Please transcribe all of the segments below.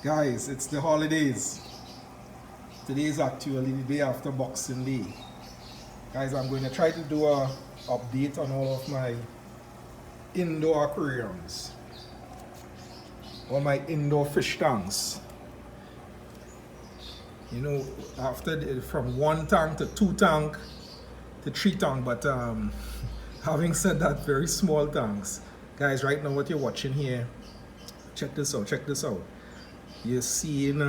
Guys, it's the holidays. Today is actually the day after Boxing Day. Guys, I'm going to try to do a update on all of my indoor aquariums. All my indoor fish tanks. You know, from 1 tank to 2 tank to 3 tank, but having said that, very small tanks. Guys, right now what you're watching here, check this out. You're seeing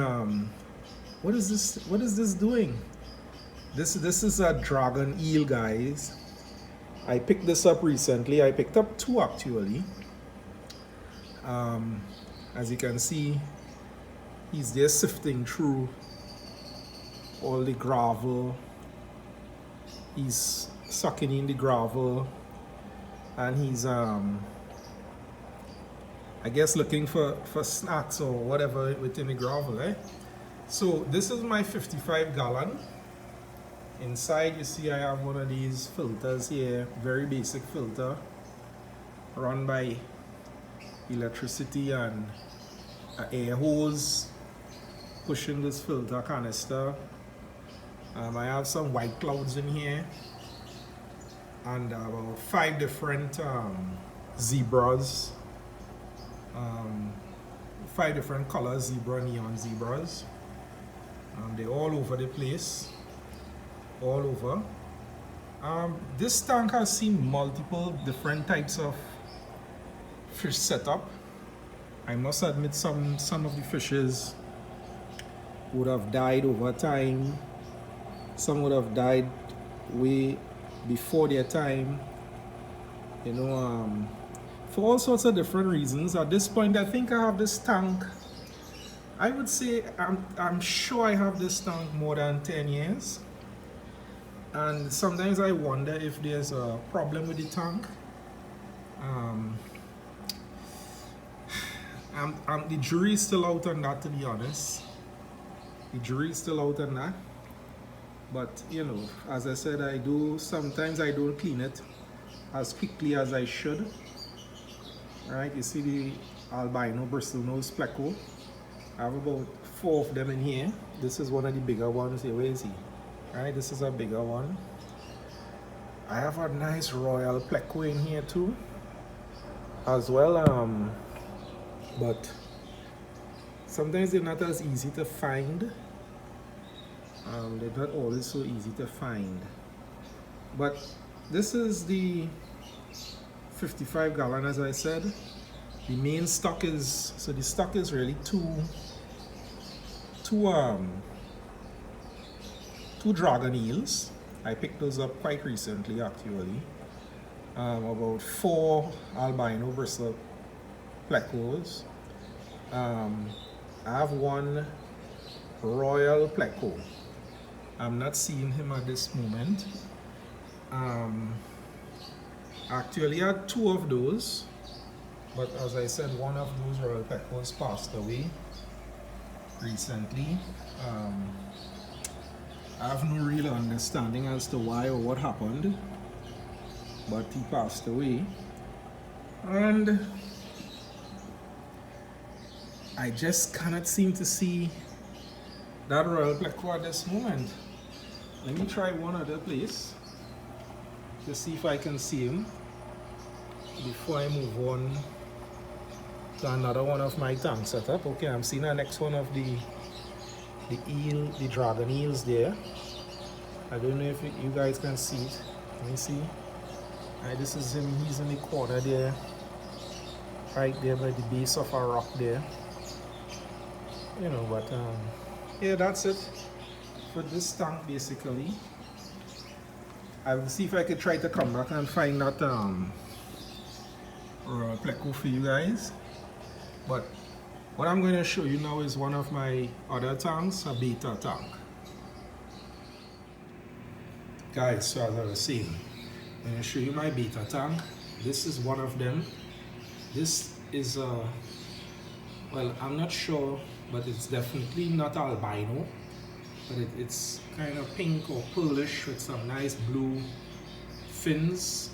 what is this doing? This is a dragon eel, guys. I picked this up recently. I picked up 2 actually. As you can see, he's just sifting through all the gravel. He's sucking in the gravel, and he's I guess looking for snacks or whatever within the gravel, eh? So this is my 55-gallon. Inside you see I have one of these filters here, very basic filter, run by electricity and an air hose pushing this filter canister. I have some white clouds in here and about 5 different zebras. 5 different colors, neon zebras. They're all over the place, all over. This tank has seen multiple different types of fish setup. I must admit some of the fishes would have died over time. Some would have died way before their time. You know, for all sorts of different reasons. At this point, I think I have this tank. I would say I'm sure I have this tank more than 10 years. And sometimes I wonder if there's a problem with the tank. The jury is still out on that, to be honest. The jury is still out on that. But you know, as I said, sometimes I don't clean it as quickly as I should. Right, you see the albino bristlenose pleco. I have about 4 of them in here. This is one of the bigger ones here. Where is he? Right, this is a bigger one. I have a nice royal pleco in here too, as well. But sometimes they're not as easy to find. They're not always so easy to find. But this is the 55-gallon, as I said. The main stock is, so the stock is really two dragon eels. I picked those up quite recently actually. About 4 albino bristle plecos. I have 1 royal pleco. I'm not seeing him at this moment. Actually, I had 2 of those, but as I said, one of those royal plecos passed away recently. I have no real understanding as to why or what happened, but he passed away. And I just cannot seem to see that royal pleco at this moment. Let me try one other place to see if I can see him before I move on to another one of my tank setup. Okay, I'm seeing the next one of the dragon eels there. I don't know if you guys can see it. Let me see. Right, this is him. He's in the corner there, right there by the base of a rock there. You know, but yeah, that's it for this tank basically. I will see if I could try to come back and find that pleco for you guys. But what I'm going to show you now is one of my other tanks, a beta tank. Guys, so as I was saying, I'm going to show you my beta tank. This is one of them. This is well, I'm not sure, but it's definitely not albino, but it's kind of pink or pearlish with some nice blue fins.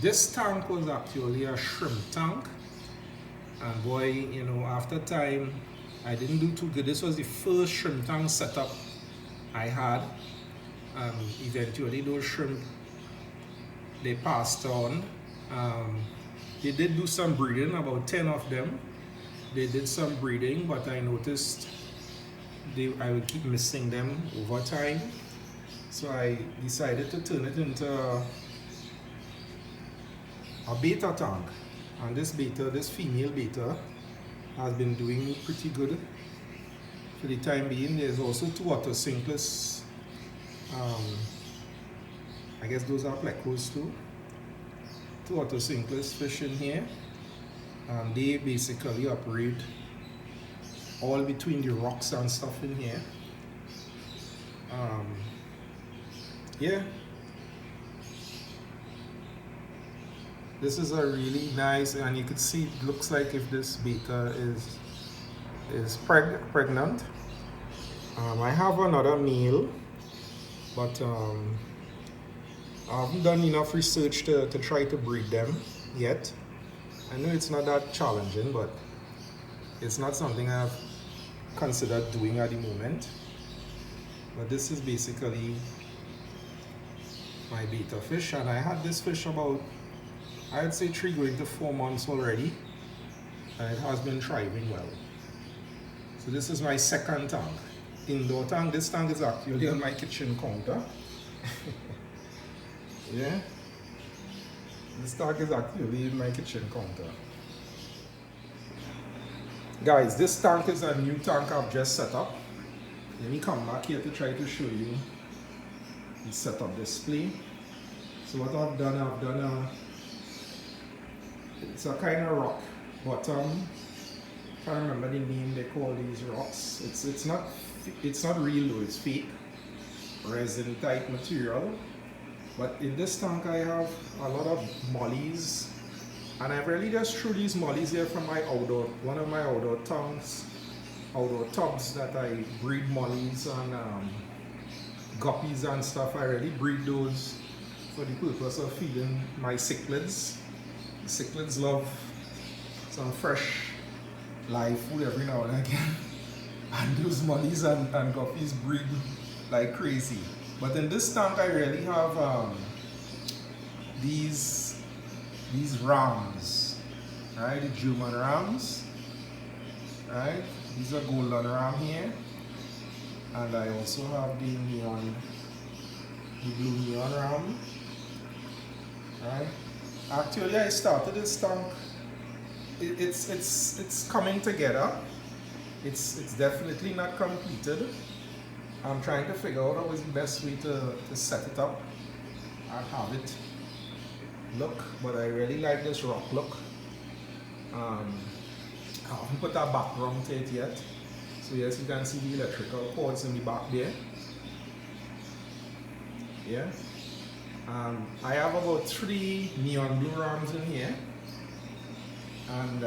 This tank was actually a shrimp tank. And boy, you know, after time, I didn't do too good. This was the first shrimp tank setup I had. Eventually those shrimp, they passed on. They did do some breeding, about 10 of them. They did some breeding, but I noticed I would keep missing them over time. So I decided to turn it into a beta tank. And this female beta, has been doing pretty good for the time being. There's also 2 autosynclus. I guess those are plecos too. 2 autosynclus fish in here. And they basically operate all between the rocks and stuff in here. Yeah. This is a really nice, and you could see it looks like if this beta is pregnant. I have another male, but I haven't done enough research to try to breed them yet. I know it's not that challenging, but it's not something I've considered doing at the moment. But this is basically my beta fish, and I had this fish about, I'd say 3 going to 4 months already, and it has been thriving well. So this is my second tank, indoor tank. This tank is actually on my kitchen counter. Yeah, this tank is actually in my kitchen counter. Guys, this tank is a new tank I've just set up. Let me come back here to try to show you the setup display. So what I've done it's a kind of rock bottom. Can't remember the name they call these rocks. It's not real though, it's fake resin type material. But in this tank I have a lot of mollies, and I really just threw these mollies here from my one of my outdoor tubs that I breed mollies and guppies and stuff. I really breed those for the purpose of feeding my cichlids. The cichlids love some fresh live food every now and again, and those mollies and guppies breed like crazy. But in this tank I really have these rams, right? The German rams, right? These are golden ram here, and I also have the blue neon ram, right? Actually, I started this tank. It's coming together. It's definitely not completed. I'm trying to figure out how is the best way to set it up and have it look, but I really like this rock look. I haven't put a background to it yet. So yes, you can see the electrical cords in the back there. Yeah. I have about 3 neon blue rams in here. And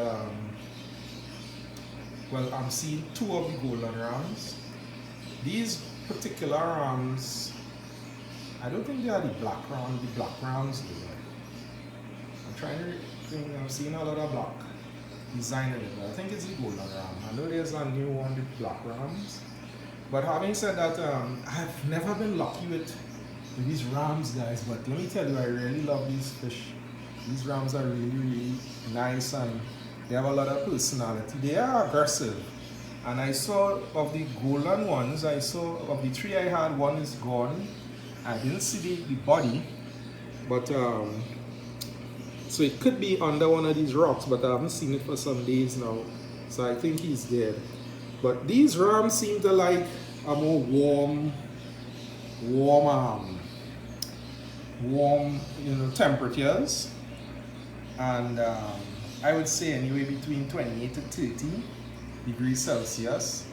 well, I'm seeing 2 of the golden rams. These particular rams, I don't think they are the black rams. I'm trying to think, I'm seeing a lot of black design in it, but I think it's the golden ram. I know there's a new one with black rams. But having said that, I've never been lucky with these rams, guys, but let me tell you, I really love these fish. These rams are really, really nice, and they have a lot of personality. They are aggressive. And I saw of the golden ones, I saw of the 3 I had, 1 is gone. I didn't see the body, but so it could be under one of these rocks, but I haven't seen it for some days now, so I think he's dead. But these rams seem to like a more warm, you know, temperatures, and I would say anyway between 28 to 30 degrees Celsius.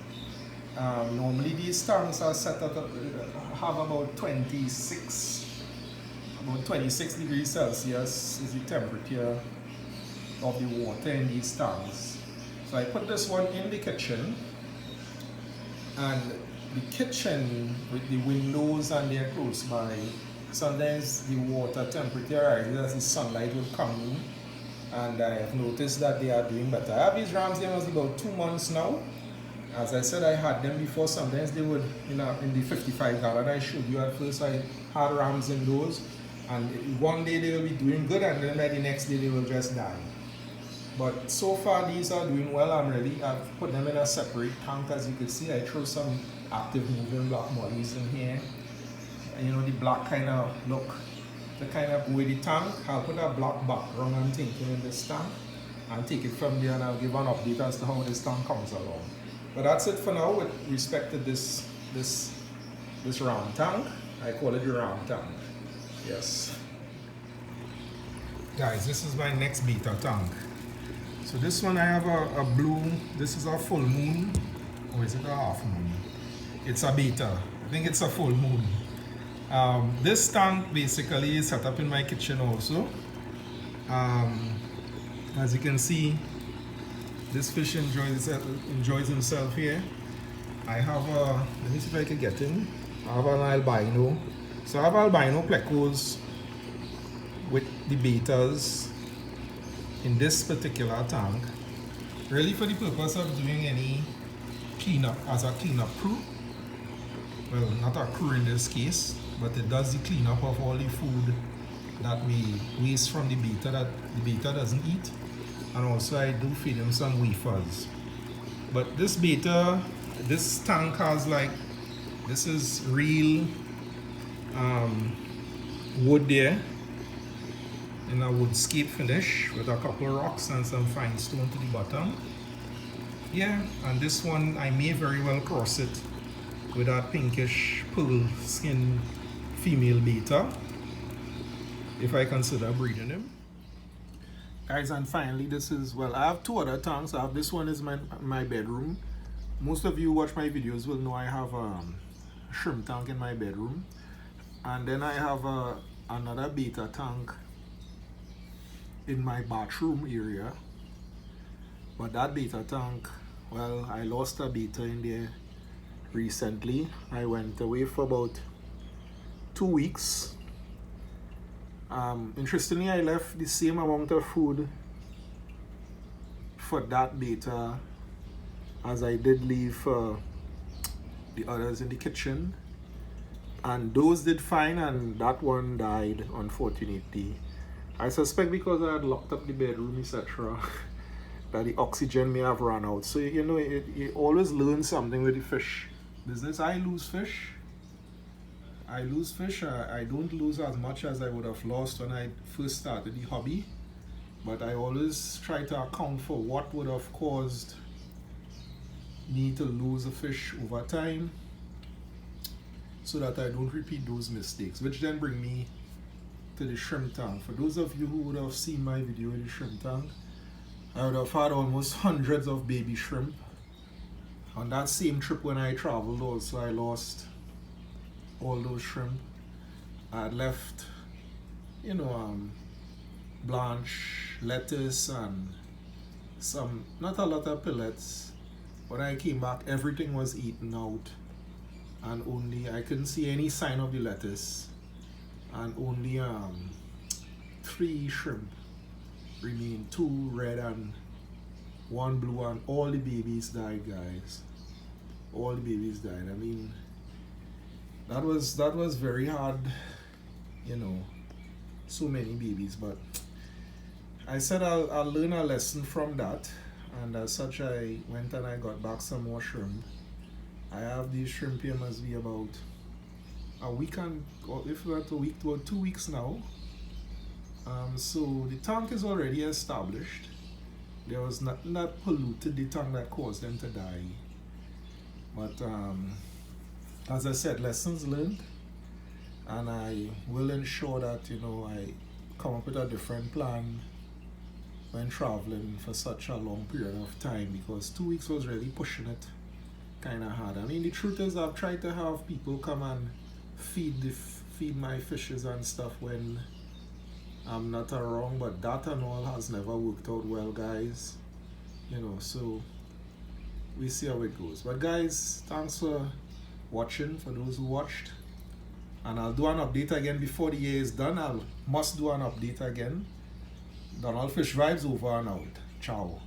Normally these tanks are set at have about 26 degrees Celsius is the temperature of the water in these tanks. So I put this one in the kitchen, and the kitchen with the windows and they're close by, sometimes the water temperature rises as the sunlight will come in and I have noticed that they are doing better. I have these rams here was about 2 months now. As I said, I had them before. Sometimes they would, in the 55 gallon I showed you at first, I had rams in those, and one day they will be doing good, and then by the next day they will just die. But so far these are doing well. I've put them in a separate tank. As you can see, I throw some active moving black mollies in here. And the black kind of look, the kind of way the tank. I'll put a black background and thinking in this tank and take it from there, and I'll give an update as to how this tank comes along. But that's it for now with respect to this ram tank. I call it the ram tank. Yes. Guys, this is my next beta tank. So this one I have a blue, this is a full moon, or is it a half moon? It's a beta, I think it's a full moon. This tank basically is set up in my kitchen also. As you can see, this fish enjoys himself here. I have let me see if I can get in. I have an albino. So I have albino plecos with the betas in this particular tank, really for the purpose of doing any cleanup as a cleanup crew. Well, not a crew in this case, but it does the cleanup of all the food that we waste from the beta that the beta doesn't eat. And also I do feed him some wafers. But this beta, this tank has this is real wood there, in a woodscape finish with a couple of rocks and some fine stone to the bottom. Yeah, and this one I may very well cross it with that pinkish pearl skin female beta if I consider breeding him. Guys, and finally this is, well, I have two other tanks. I have this one is my bedroom. Most of you who watch my videos will know I have a shrimp tank in my bedroom. And then I have another beta tank in my bathroom area. But that beta tank, well, I lost a beta in there recently. I went away for about 2 weeks. Interestingly, I left the same amount of food for that beta as I did leave for the others in the kitchen, and those did fine, and that one died, unfortunately. I suspect because I had locked up the bedroom, etc., that the oxygen may have run out. So you always learn something with the fish business. I lose fish. I don't lose as much as I would have lost when I first started the hobby, but I always try to account for what would have caused me to lose a fish over time, so that I don't repeat those mistakes, which then bring me to the shrimp tank. For those of you who would have seen my video in the shrimp tank, I would have had almost hundreds of baby shrimp. On that same trip when I traveled also, I lost all those shrimp. I had left, blanch, lettuce, and not a lot of pellets. When I came back, everything was eaten out, and only, I couldn't see any sign of the lettuce, and only 3 shrimp remained, 2 red and 1 blue, and all the babies died, guys. All the babies died. I mean, that was very hard, so many babies. But I said I'll learn a lesson from that, and as such I went and I got back some more shrimp. I have these shrimp here, must be about a week, and if we're at a week, about 2 weeks now. So the tank is already established. There was nothing that polluted the tank that caused them to die. But as I said, lessons learned, and I will ensure that I come up with a different plan when traveling for such a long period of time, because 2 weeks was really pushing it kind of hard. I mean, the truth is, I've tried to have people come and feed my fishes and stuff when I'm not around, but that and all has never worked out well, guys. So we see how it goes. But guys, thanks for watching, for those who watched, and I'll do an update again before the year is done. I must do an update again, Donald Fish vibes over and out. Ciao.